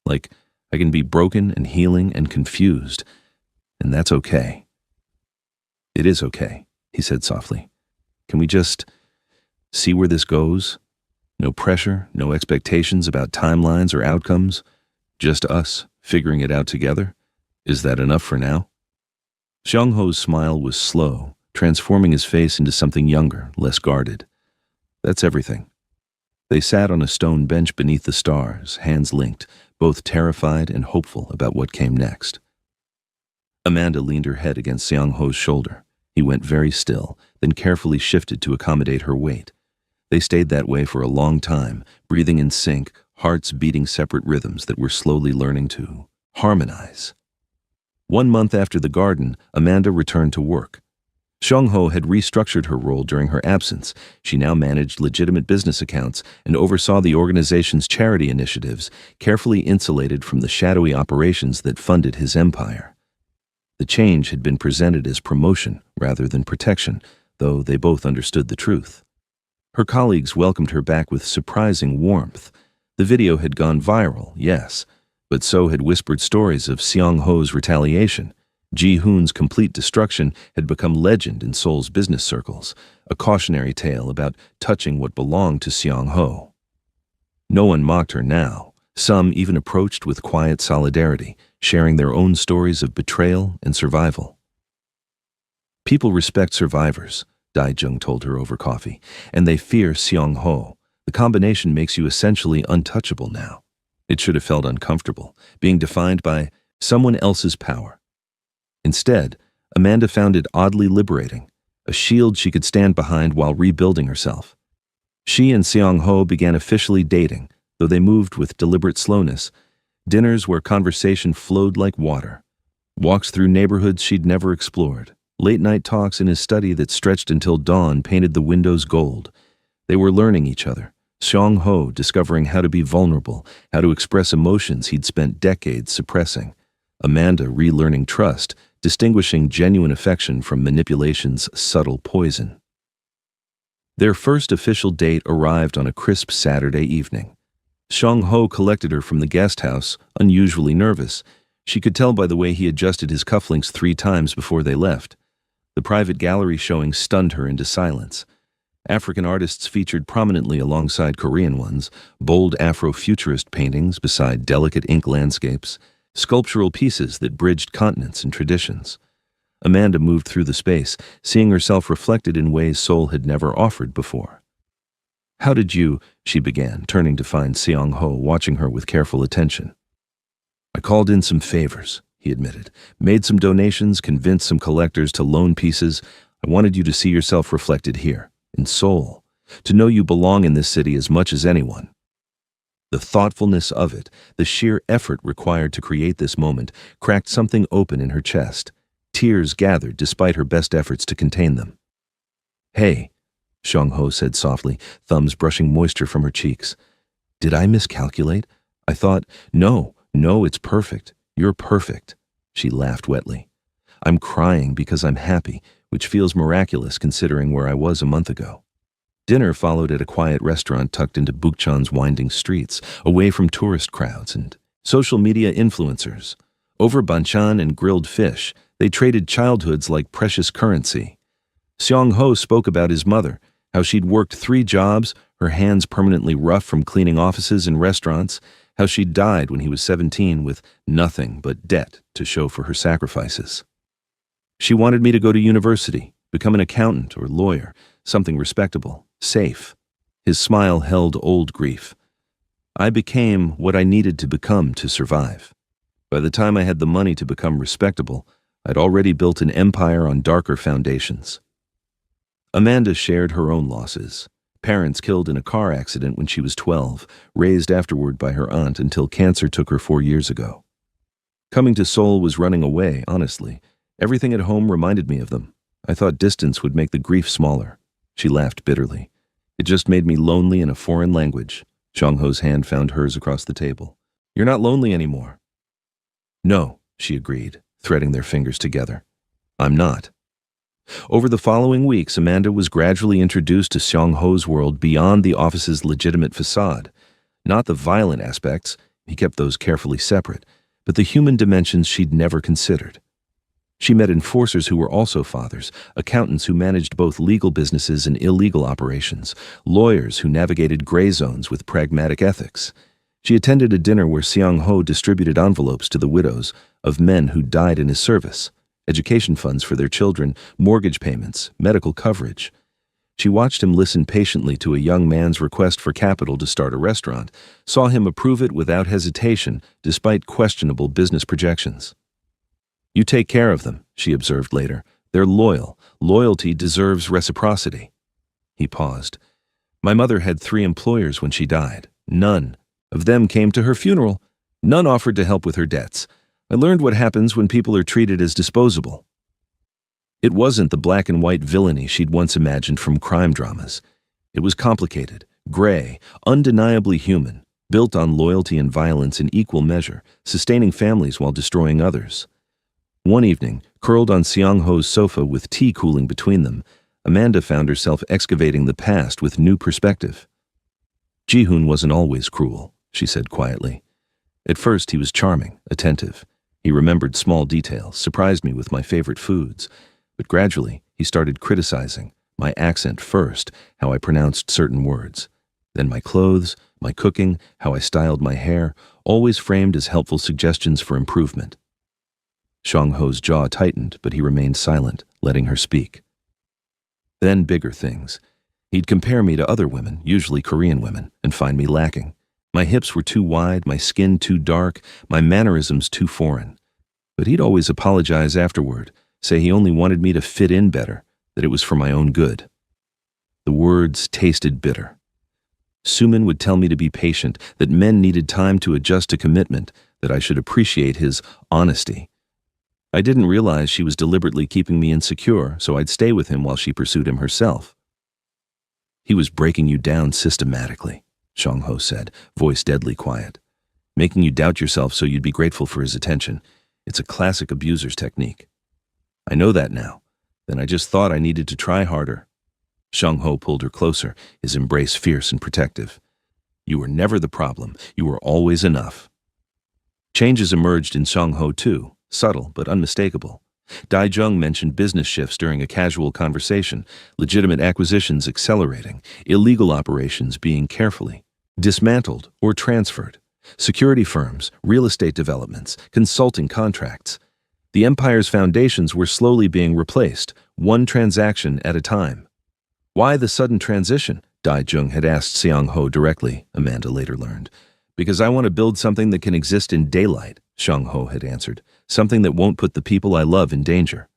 Like I can be broken and healing and confused, and that's okay. It is okay, he said softly. Can we just see where this goes? No pressure, no expectations about timelines or outcomes. Just us figuring it out together. Is that enough for now? Seong-ho's smile was slow, transforming his face into something younger, less guarded. That's everything. They sat on a stone bench beneath the stars, hands linked, both terrified and hopeful about what came next. Amanda leaned her head against Seong-ho's shoulder. He went very still, then carefully shifted to accommodate her weight. They stayed that way for a long time, breathing in sync, hearts beating separate rhythms that were slowly learning to harmonize. 1 month after the garden, Amanda returned to work. Seong-ho had restructured her role during her absence. She now managed legitimate business accounts and oversaw the organization's charity initiatives, carefully insulated from the shadowy operations that funded his empire. The change had been presented as promotion rather than protection, though they both understood the truth. Her colleagues welcomed her back with surprising warmth. The video had gone viral, yes, but so had whispered stories of Seong-ho's retaliation. Ji-hoon's complete destruction had become legend in Seoul's business circles, a cautionary tale about touching what belonged to Seong-ho. No one mocked her now. Some even approached with quiet solidarity, sharing their own stories of betrayal and survival. People respect survivors, Dae-jung told her over coffee, and they fear Seong-ho. The combination makes you essentially untouchable now. It should have felt uncomfortable, being defined by someone else's power. Instead, Amanda found it oddly liberating, a shield she could stand behind while rebuilding herself. She and Seong-ho began officially dating, though they moved with deliberate slowness. Dinners where conversation flowed like water. Walks through neighborhoods she'd never explored. Late-night talks in his study that stretched until dawn painted the windows gold. They were learning each other. Seong-ho discovering how to be vulnerable, how to express emotions he'd spent decades suppressing. Amanda relearning trust, distinguishing genuine affection from manipulation's subtle poison. Their first official date arrived on a crisp Saturday evening. Seong-ho collected her from the guest house, unusually nervous. She could tell by the way he adjusted his cufflinks 3 times before they left. The private gallery showing stunned her into silence. African artists featured prominently alongside Korean ones, bold Afro-futurist paintings beside delicate ink landscapes, sculptural pieces that bridged continents and traditions. Amanda moved through the space, seeing herself reflected in ways Seoul had never offered before. How did you, she began, turning to find Seong-ho watching her with careful attention. I called in some favors, he admitted, made some donations, convinced some collectors to loan pieces. I wanted you to see yourself reflected here, in Seoul, to know you belong in this city as much as anyone. The thoughtfulness of it, the sheer effort required to create this moment, cracked something open in her chest. Tears gathered despite her best efforts to contain them. Hey, Seong-ho said softly, thumbs brushing moisture from her cheeks. Did I miscalculate? I thought, no, it's perfect. You're perfect. She laughed wetly. I'm crying because I'm happy, which feels miraculous considering where I was a month ago. Dinner followed at a quiet restaurant tucked into Bukchon's winding streets, away from tourist crowds and Social media influencers. Over banchan and grilled fish, they traded childhoods like precious currency. Seong-ho spoke about his mother, how she'd worked 3 jobs, her hands permanently rough from cleaning offices and restaurants, how she died when he was 17 with nothing but debt to show for her sacrifices. She wanted me to go to university, become an accountant or lawyer, something respectable, safe. His smile held old grief. I became what I needed to become to survive. By the time I had the money to become respectable, I'd already built an empire on darker foundations. Amanda shared her own losses. Parents killed in a car accident when she was 12, raised afterward by her aunt until cancer took her 4 years ago. Coming to Seoul was running away, honestly. Everything at home reminded me of them. I thought distance would make the grief smaller. She laughed bitterly. It just made me lonely in a foreign language. Seong-ho's hand found hers across the table. You're not lonely anymore. No, she agreed, threading their fingers together. I'm not. Over the following weeks, Amanda was gradually introduced to Seong-ho's world beyond the office's legitimate facade. Not the violent aspects, he kept those carefully separate, but the human dimensions she'd never considered. She met enforcers who were also fathers, accountants who managed both legal businesses and illegal operations, lawyers who navigated gray zones with pragmatic ethics. She attended a dinner where Seong-ho distributed envelopes to the widows of men who died in his service, education funds for their children, mortgage payments, medical coverage. She watched him listen patiently to a young man's request for capital to start a restaurant, saw him approve it without hesitation despite questionable business projections. You take care of them, she observed later. They're loyal. Loyalty deserves reciprocity. He paused. My mother had 3 employers when she died. None of them came to her funeral. None offered to help with her debts. I learned what happens when people are treated as disposable. It wasn't the black and white villainy she'd once imagined from crime dramas. It was complicated, gray, undeniably human, built on loyalty and violence in equal measure, sustaining families while destroying others. One evening, curled on Seong-ho's sofa with tea cooling between them, Amanda found herself excavating the past with new perspective. Ji-hoon wasn't always cruel, she said quietly. At first he was charming, attentive. He remembered small details, surprised me with my favorite foods. But gradually, he started criticizing, my accent first, how I pronounced certain words. Then my clothes, my cooking, how I styled my hair, always framed as helpful suggestions for improvement. Seong-ho's jaw tightened, but he remained silent, letting her speak. Then bigger things. He'd compare me to other women, usually Korean women, and find me lacking. My hips were too wide, my skin too dark, my mannerisms too foreign. But he'd always apologize afterward, say he only wanted me to fit in better, that it was for my own good. The words tasted bitter. Suman would tell me to be patient, that men needed time to adjust to commitment, that I should appreciate his honesty. I didn't realize she was deliberately keeping me insecure, so I'd stay with him while she pursued him herself. He was breaking you down systematically, Seong-ho said, voice deadly quiet. Making you doubt yourself so you'd be grateful for his attention. It's a classic abuser's technique. I know that now. Then I just thought I needed to try harder. Seong-ho pulled her closer, his embrace fierce and protective. You were never the problem. You were always enough. Changes emerged in Seong-ho too, subtle but unmistakable. Dae-jung mentioned business shifts during a casual conversation, legitimate acquisitions accelerating, illegal operations being carefully dismantled or transferred, security firms, real estate developments, consulting contracts. The empire's foundations were slowly being replaced, one transaction at a time. Why the sudden transition? Dae-jung had asked Seong-ho directly, Amanda later learned. Because I want to build something that can exist in daylight, Seong-ho had answered, something that won't put the people I love in danger.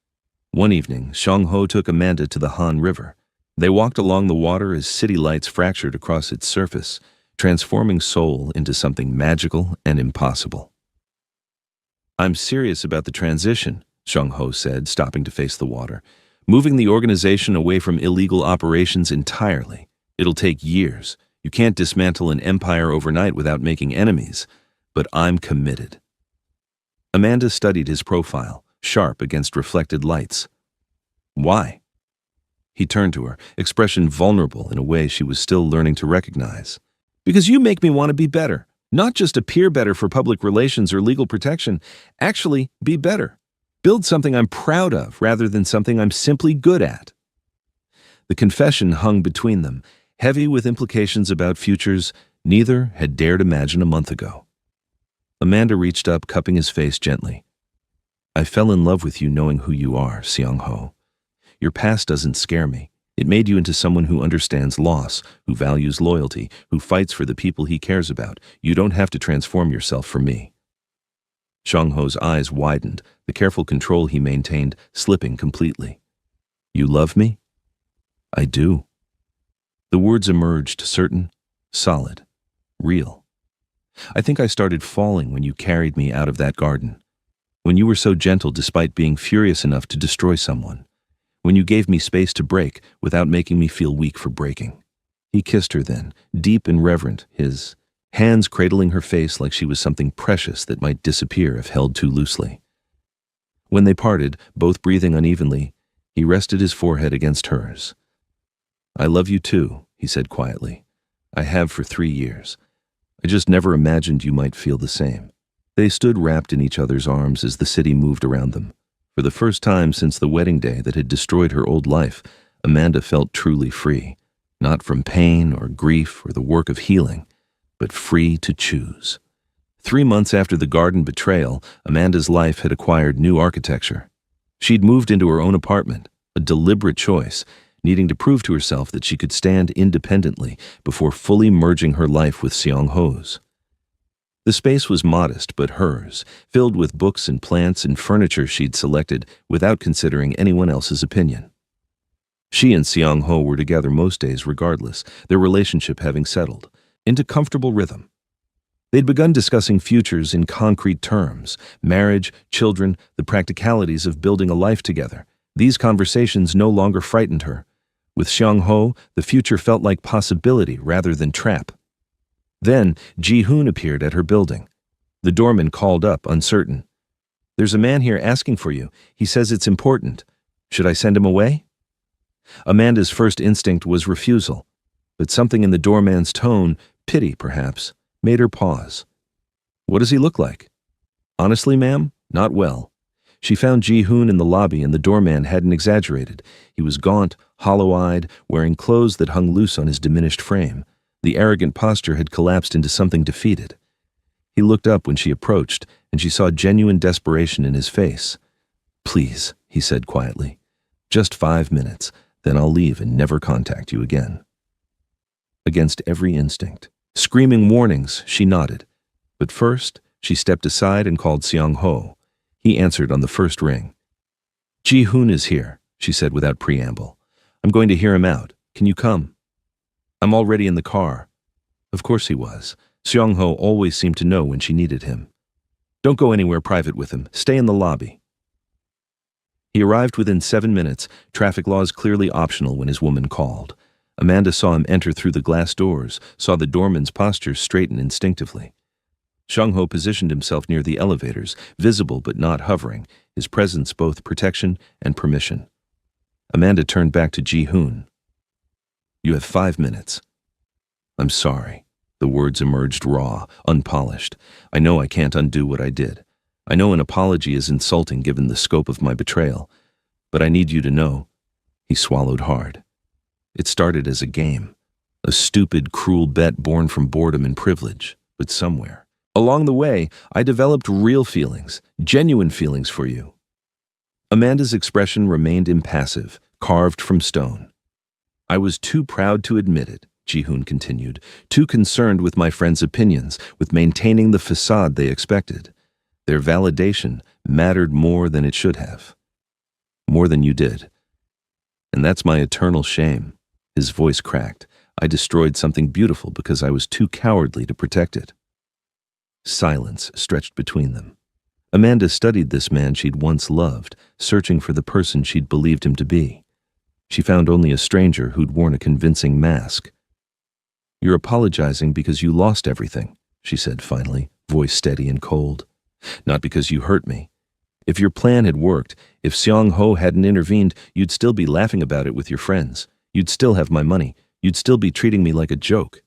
One evening, Seong-ho took Amanda to the Han River. They walked along the water as city lights fractured across its surface, transforming Seoul into something magical and impossible. I'm serious about the transition, Seong-ho said, stopping to face the water, moving the organization away from illegal operations entirely. It'll take years. You can't dismantle an empire overnight without making enemies, but I'm committed. Amanda studied his profile, sharp against reflected lights. Why? He turned to her, expression vulnerable in a way she was still learning to recognize. Because you make me want to be better. Not just appear better for public relations or legal protection, actually be better. Build something I'm proud of rather than something I'm simply good at. The confession hung between them, heavy with implications about futures neither had dared imagine a month ago. Amanda reached up, cupping his face gently. I fell in love with you knowing who you are, Seong-ho. Your past doesn't scare me. It made you into someone who understands loss, who values loyalty, who fights for the people he cares about. You don't have to transform yourself for me. Seong-ho's eyes widened, the careful control he maintained slipping completely. You love me? I do. The words emerged certain, solid, real. I think I started falling when you carried me out of that garden. When you were so gentle despite being furious enough to destroy someone. When you gave me space to break without making me feel weak for breaking. He kissed her then, deep and reverent, his hands cradling her face like she was something precious that might disappear if held too loosely. When they parted, both breathing unevenly, he rested his forehead against hers. I love you too, he said quietly. I have for 3 years. I just never imagined you might feel the same. They stood wrapped in each other's arms as the city moved around them. For the first time since the wedding day that had destroyed her old life, Amanda felt truly free, not from pain or grief or the work of healing, but free to choose. 3 months after the garden betrayal, Amanda's life had acquired new architecture. She'd moved into her own apartment, a deliberate choice, needing to prove to herself that she could stand independently before fully merging her life with Seong-ho's. The space was modest but hers, filled with books and plants and furniture she'd selected without considering anyone else's opinion. She and Seong-ho were together most days regardless, their relationship having settled into comfortable rhythm. They'd begun discussing futures in concrete terms, marriage, children, the practicalities of building a life together. These conversations no longer frightened her. With Seong-ho, the future felt like possibility rather than trap. Then, Ji-hoon appeared at her building. The doorman called up, uncertain. There's a man here asking for you. He says it's important. Should I send him away? Amanda's first instinct was refusal, but something in the doorman's tone, pity perhaps, made her pause. What does he look like? Honestly, ma'am, not well. She found Ji-hoon in the lobby and the doorman hadn't exaggerated. He was gaunt, hollow-eyed, wearing clothes that hung loose on his diminished frame. The arrogant posture had collapsed into something defeated. He looked up when she approached, and she saw genuine desperation in his face. Please, he said quietly. Just 5 minutes, then I'll leave and never contact you again. Against every instinct, screaming warnings, she nodded. But first, she stepped aside and called Seong-ho. He answered on the first ring. Ji-hoon is here, she said without preamble. I'm going to hear him out. Can you come? I'm already in the car. Of course he was. Seong-ho always seemed to know when she needed him. Don't go anywhere private with him. Stay in the lobby. He arrived within 7 minutes, traffic laws clearly optional when his woman called. Amanda saw him enter through the glass doors, saw the doorman's posture straighten instinctively. Seong-ho positioned himself near the elevators, visible but not hovering, his presence both protection and permission. Amanda turned back to Ji-hoon. You have 5 minutes. I'm sorry. The words emerged raw, unpolished. I know I can't undo what I did. I know an apology is insulting given the scope of my betrayal. But I need you to know. He swallowed hard. It started as a game. A stupid, cruel bet born from boredom and privilege. But somewhere along the way, I developed real feelings, genuine feelings for you. Amanda's expression remained impassive, carved from stone. I was too proud to admit it, Ji-hoon continued, too concerned with my friends' opinions, with maintaining the facade they expected. Their validation mattered more than it should have. More than you did. And that's my eternal shame. His voice cracked. I destroyed something beautiful because I was too cowardly to protect it. Silence stretched between them. Amanda studied this man she'd once loved, searching for the person she'd believed him to be. She found only a stranger who'd worn a convincing mask. You're apologizing because you lost everything, she said finally, voice steady and cold. Not because you hurt me. If your plan had worked, if Seong-ho hadn't intervened, you'd still be laughing about it with your friends. You'd still have my money. You'd still be treating me like a joke.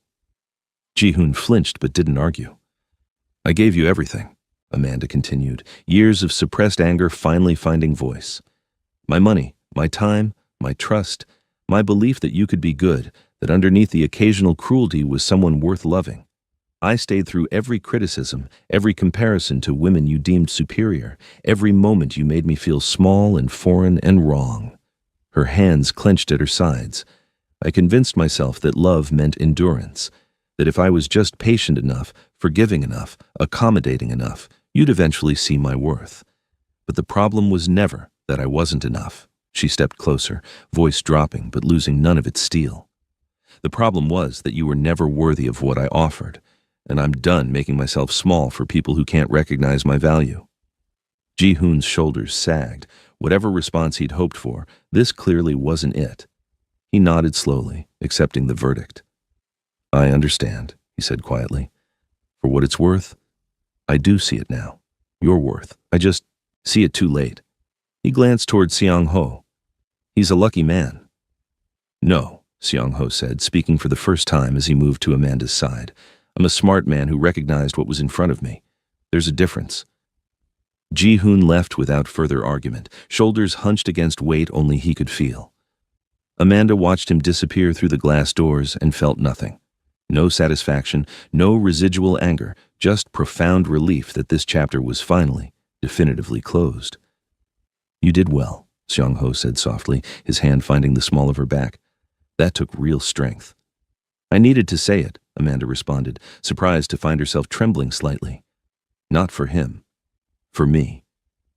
Ji-hoon flinched but didn't argue. I gave you everything, Amanda continued, years of suppressed anger finally finding voice. My money, my time, my trust, my belief that you could be good, that underneath the occasional cruelty was someone worth loving. I stayed through every criticism, every comparison to women you deemed superior, every moment you made me feel small and foreign and wrong. Her hands clenched at her sides. I convinced myself that love meant endurance, that if I was just patient enough, forgiving enough, accommodating enough, you'd eventually see my worth. But the problem was never that I wasn't enough. She stepped closer, voice dropping but losing none of its steel. The problem was that you were never worthy of what I offered, and I'm done making myself small for people who can't recognize my value. Ji-hoon's shoulders sagged. Whatever response he'd hoped for, this clearly wasn't it. He nodded slowly, accepting the verdict. I understand, he said quietly. For what it's worth, I do see it now. Your worth. I just see it too late. He glanced toward Seong-ho. He's a lucky man. No, Seong-ho said, speaking for the first time as he moved to Amanda's side. I'm a smart man who recognized what was in front of me. There's a difference. Ji-hoon left without further argument, shoulders hunched against weight only he could feel. Amanda watched him disappear through the glass doors and felt nothing. No satisfaction, no residual anger, just profound relief that this chapter was finally, definitively closed. You did well, Seong-ho said softly, his hand finding the small of her back. That took real strength. I needed to say it, Amanda responded, surprised to find herself trembling slightly. Not for him. For me.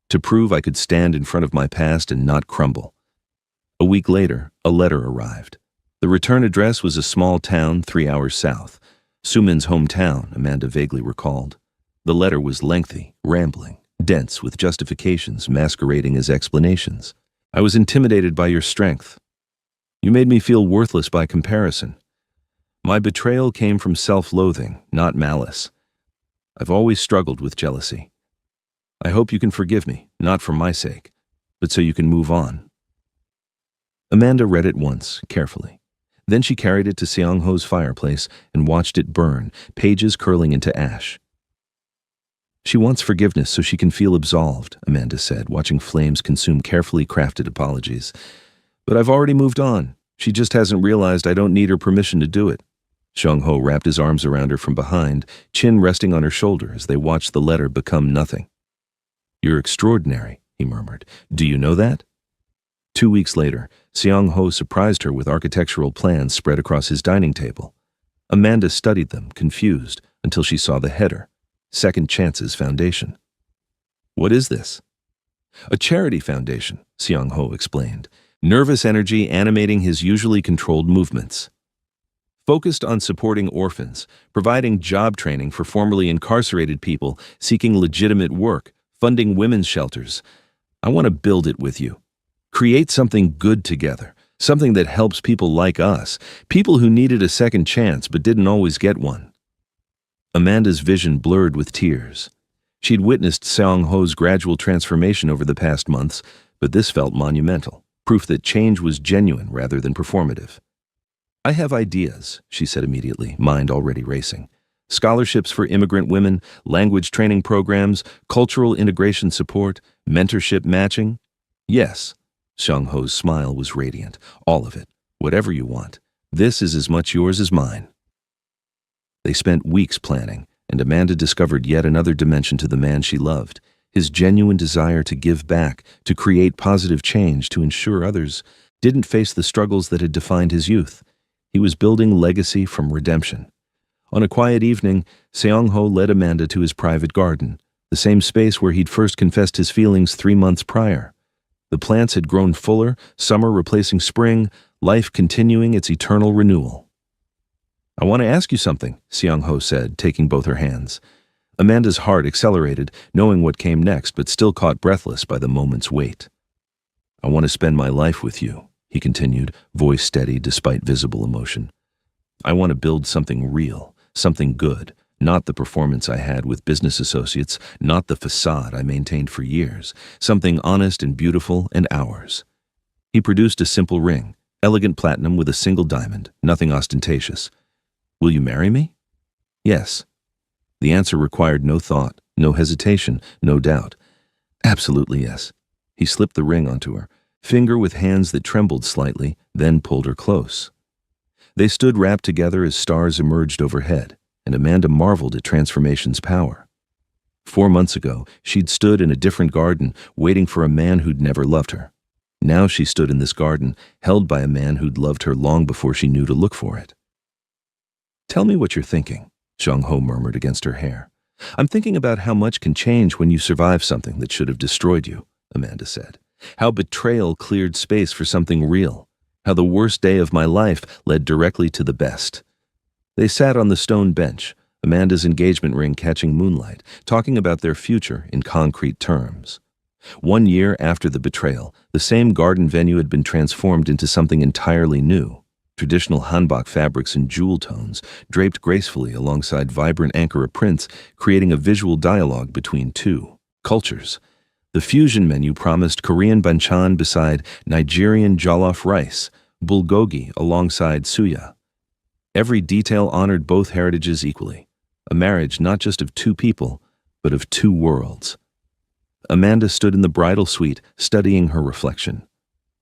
To prove I could stand in front of my past and not crumble. A week later, a letter arrived. The return address was a small town 3 hours south. Sumin's hometown, Amanda vaguely recalled. The letter was lengthy, rambling, dense with justifications masquerading as explanations. I was intimidated by your strength. You made me feel worthless by comparison. My betrayal came from self-loathing, not malice. I've always struggled with jealousy. I hope you can forgive me, not for my sake, but so you can move on. Amanda read it once, carefully. Then she carried it to Seong-ho's fireplace and watched it burn, pages curling into ash. She wants forgiveness so she can feel absolved, Amanda said, watching flames consume carefully crafted apologies. But I've already moved on. She just hasn't realized I don't need her permission to do it. Seong-ho wrapped his arms around her from behind, chin resting on her shoulder as they watched the letter become nothing. You're extraordinary, he murmured. Do you know that? 2 weeks later, Seong-ho surprised her with architectural plans spread across his dining table. Amanda studied them, confused, until she saw the header, Second Chances Foundation. What is this? A charity foundation, Seong-ho explained, nervous energy animating his usually controlled movements. Focused on supporting orphans, providing job training for formerly incarcerated people seeking legitimate work, funding women's shelters. I want to build it with you. Create something good together, something that helps people like us, people who needed a second chance but didn't always get one. Amanda's vision blurred with tears. She'd witnessed Seong-ho's gradual transformation over the past months, but this felt monumental, proof that change was genuine rather than performative. I have ideas, she said immediately, mind already racing. Scholarships for immigrant women, language training programs, cultural integration support, mentorship matching. Yes, Seong-ho's smile was radiant. All of it. Whatever you want. This is as much yours as mine. They spent weeks planning, and Amanda discovered yet another dimension to the man she loved, his genuine desire to give back, to create positive change, to ensure others didn't face the struggles that had defined his youth. He was building legacy from redemption. On a quiet evening, Seong-ho led Amanda to his private garden, the same space where he'd first confessed his feelings 3 months prior. The plants had grown fuller, summer replacing spring, life continuing its eternal renewal. I want to ask you something, Seong-ho said, taking both her hands. Amanda's heart accelerated, knowing what came next, but still caught breathless by the moment's wait. I want to spend my life with you, he continued, voice steady despite visible emotion. I want to build something real, something good, not the performance I had with business associates, not the facade I maintained for years, something honest and beautiful and ours. He produced a simple ring, elegant platinum with a single diamond, nothing ostentatious. Will you marry me? Yes. The answer required no thought, no hesitation, no doubt. Absolutely yes. He slipped the ring onto her, finger with hands that trembled slightly, then pulled her close. They stood wrapped together as stars emerged overhead, and Amanda marveled at transformation's power. 4 months ago, she'd stood in a different garden, waiting for a man who'd never loved her. Now she stood in this garden, held by a man who'd loved her long before she knew to look for it. "Tell me what you're thinking," Xiang-ho murmured against her hair. "I'm thinking about how much can change when you survive something that should have destroyed you," Amanda said. "How betrayal cleared space for something real. How the worst day of my life led directly to the best." They sat on the stone bench, Amanda's engagement ring catching moonlight, talking about their future in concrete terms. 1 year after the betrayal, the same garden venue had been transformed into something entirely new. Traditional hanbok fabrics and jewel tones, draped gracefully alongside vibrant Ankara prints, creating a visual dialogue between two cultures. The fusion menu promised Korean banchan beside Nigerian jollof rice, bulgogi alongside suya. Every detail honored both heritages equally, a marriage not just of two people, but of two worlds. Amanda stood in the bridal suite, studying her reflection.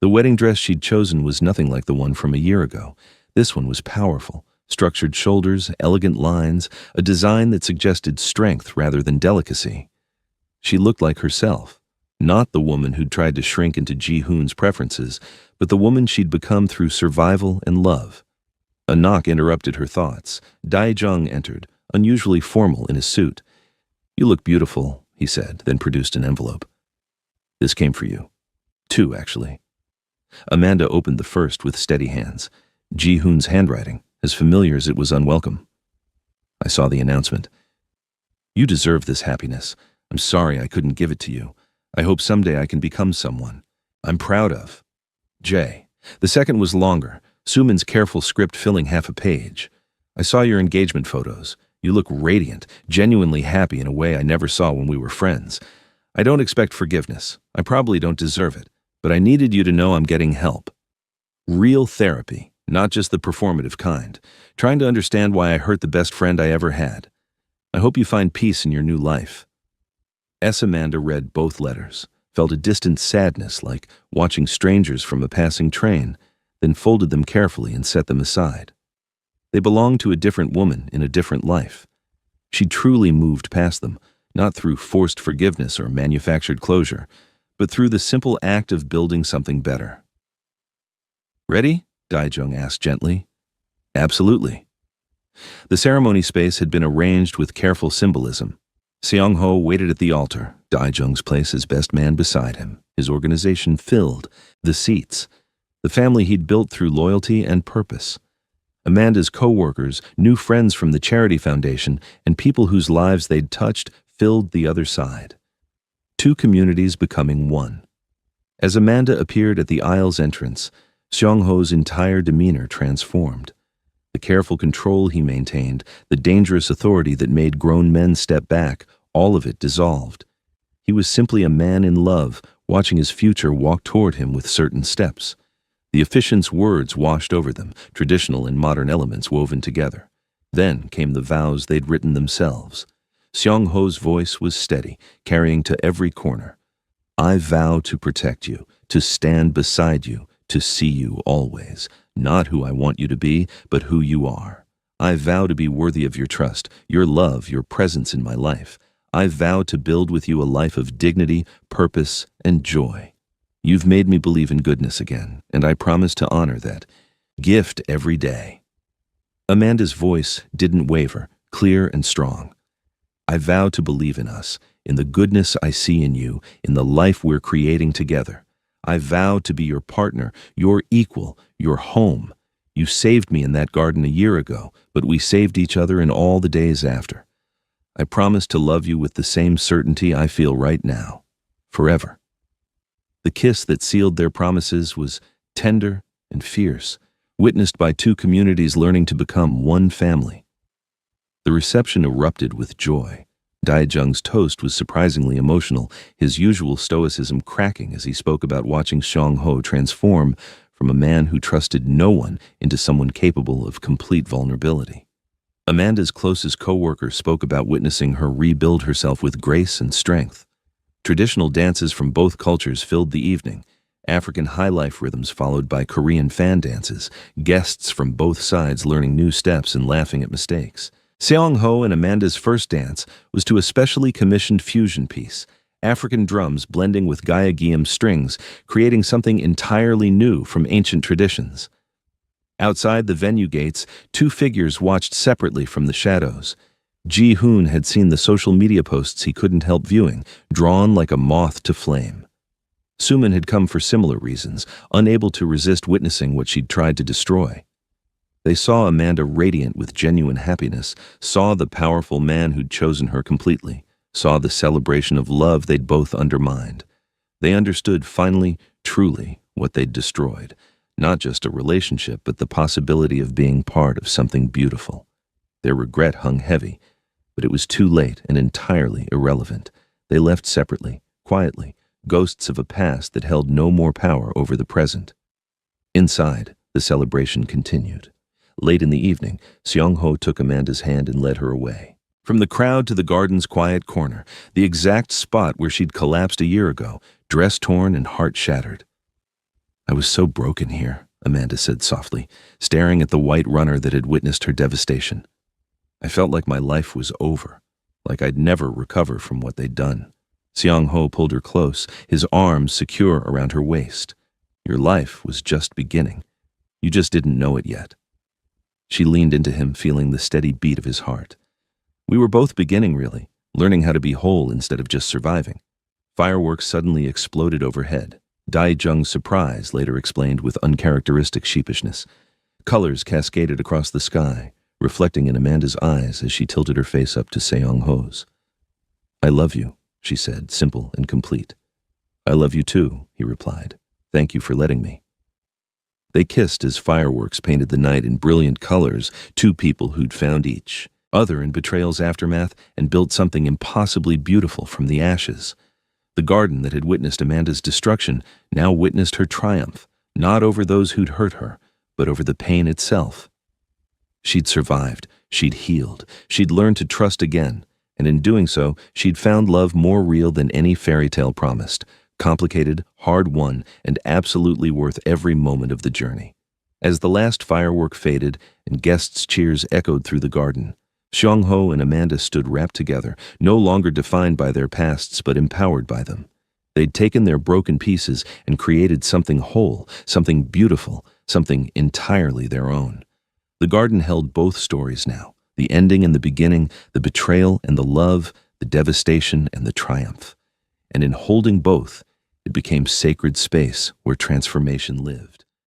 The wedding dress she'd chosen was nothing like the one from a year ago. This one was powerful, structured shoulders, elegant lines, a design that suggested strength rather than delicacy. She looked like herself, not the woman who'd tried to shrink into Ji-hoon's preferences, but the woman she'd become through survival and love. A knock interrupted her thoughts. Dae-jung entered, unusually formal in his suit. "You look beautiful," he said, then produced an envelope. "This came for you. 2, actually." Amanda opened the first with steady hands. Ji-hoon's handwriting, as familiar as it was unwelcome. "I saw the announcement. You deserve this happiness. I'm sorry I couldn't give it to you. I hope someday I can become someone I'm proud of. J." The second was longer, Suman's careful script filling half a page. "I saw your engagement photos. You look radiant, genuinely happy in a way I never saw when we were friends. I don't expect forgiveness. I probably don't deserve it, but I needed you to know I'm getting help. Real therapy, not just the performative kind. Trying to understand why I hurt the best friend I ever had. I hope you find peace in your new life." Amanda read both letters, felt a distant sadness like watching strangers from a passing train, then folded them carefully and set them aside. They belonged to a different woman in a different life. She truly moved past them, not through forced forgiveness or manufactured closure, but through the simple act of building something better. "Ready?" Dae-jung asked gently. "Absolutely." The ceremony space had been arranged with careful symbolism. Seong-ho waited at the altar, Dae-jung's place as best man beside him. His organization filled the seats, the family he'd built through loyalty and purpose. Amanda's co-workers, new friends from the charity foundation, and people whose lives they'd touched filled the other side. Two communities becoming one. As Amanda appeared at the aisle's entrance, Seong-ho's entire demeanor transformed. The careful control he maintained, the dangerous authority that made grown men step back, all of it dissolved. He was simply a man in love, watching his future walk toward him with certain steps. The officiant's words washed over them, traditional and modern elements woven together. Then came the vows they'd written themselves. Seong-ho's voice was steady, carrying to every corner. "I vow to protect you, to stand beside you, to see you always, not who I want you to be, but who you are. I vow to be worthy of your trust, your love, your presence in my life. I vow to build with you a life of dignity, purpose, and joy. You've made me believe in goodness again, and I promise to honor that gift every day." Amanda's voice didn't waver, clear and strong. "I vow to believe in us, in the goodness I see in you, in the life we're creating together. I vow to be your partner, your equal, your home. You saved me in that garden a year ago, but we saved each other in all the days after. I promise to love you with the same certainty I feel right now, forever." The kiss that sealed their promises was tender and fierce, witnessed by two communities learning to become one family. The reception erupted with joy. Dae-jung's toast was surprisingly emotional, his usual stoicism cracking as he spoke about watching Seong-ho transform from a man who trusted no one into someone capable of complete vulnerability. Amanda's closest co-worker spoke about witnessing her rebuild herself with grace and strength. Traditional dances from both cultures filled the evening, African high-life rhythms followed by Korean fan dances, guests from both sides learning new steps and laughing at mistakes. Seong-ho and Amanda's first dance was to a specially commissioned fusion piece, African drums blending with Gaya-geum strings, creating something entirely new from ancient traditions. Outside the venue gates, two figures watched separately from the shadows. Ji-hoon had seen the social media posts he couldn't help viewing, drawn like a moth to flame. Suman had come for similar reasons, unable to resist witnessing what she'd tried to destroy. They saw Amanda radiant with genuine happiness, saw the powerful man who'd chosen her completely, saw the celebration of love they'd both undermined. They understood finally, truly, what they'd destroyed. Not just a relationship, but the possibility of being part of something beautiful. Their regret hung heavy, but it was too late and entirely irrelevant. They left separately, quietly, ghosts of a past that held no more power over the present. Inside, the celebration continued. Late in the evening, Seong-ho took Amanda's hand and led her away. From the crowd to the garden's quiet corner, the exact spot where she'd collapsed a year ago, dress torn and heart shattered. "I was so broken here," Amanda said softly, staring at the white runner that had witnessed her devastation. "I felt like my life was over, like I'd never recover from what they'd done." Seong-ho pulled her close, his arms secure around her waist. "Your life was just beginning. You just didn't know it yet." She leaned into him, feeling the steady beat of his heart. "We were both beginning, really, learning how to be whole instead of just surviving." Fireworks suddenly exploded overhead. Dai-jung's surprise later explained with uncharacteristic sheepishness. Colors cascaded across the sky, reflecting in Amanda's eyes as she tilted her face up to Seong-ho's. "I love you," she said, simple and complete. "I love you too," he replied. "Thank you for letting me." They kissed as fireworks painted the night in brilliant colors, two people who'd found each other in betrayal's aftermath and built something impossibly beautiful from the ashes. The garden that had witnessed Amanda's destruction now witnessed her triumph, not over those who'd hurt her, but over the pain itself. She'd survived, she'd healed, she'd learned to trust again, and in doing so, she'd found love more real than any fairy tale promised, complicated, hard-won, and absolutely worth every moment of the journey. As the last firework faded and guests' cheers echoed through the garden, Seong-ho and Amanda stood wrapped together, no longer defined by their pasts but empowered by them. They'd taken their broken pieces and created something whole, something beautiful, something entirely their own. The garden held both stories now, the ending and the beginning, the betrayal and the love, the devastation and the triumph. And in holding both, it became sacred space where transformation lived.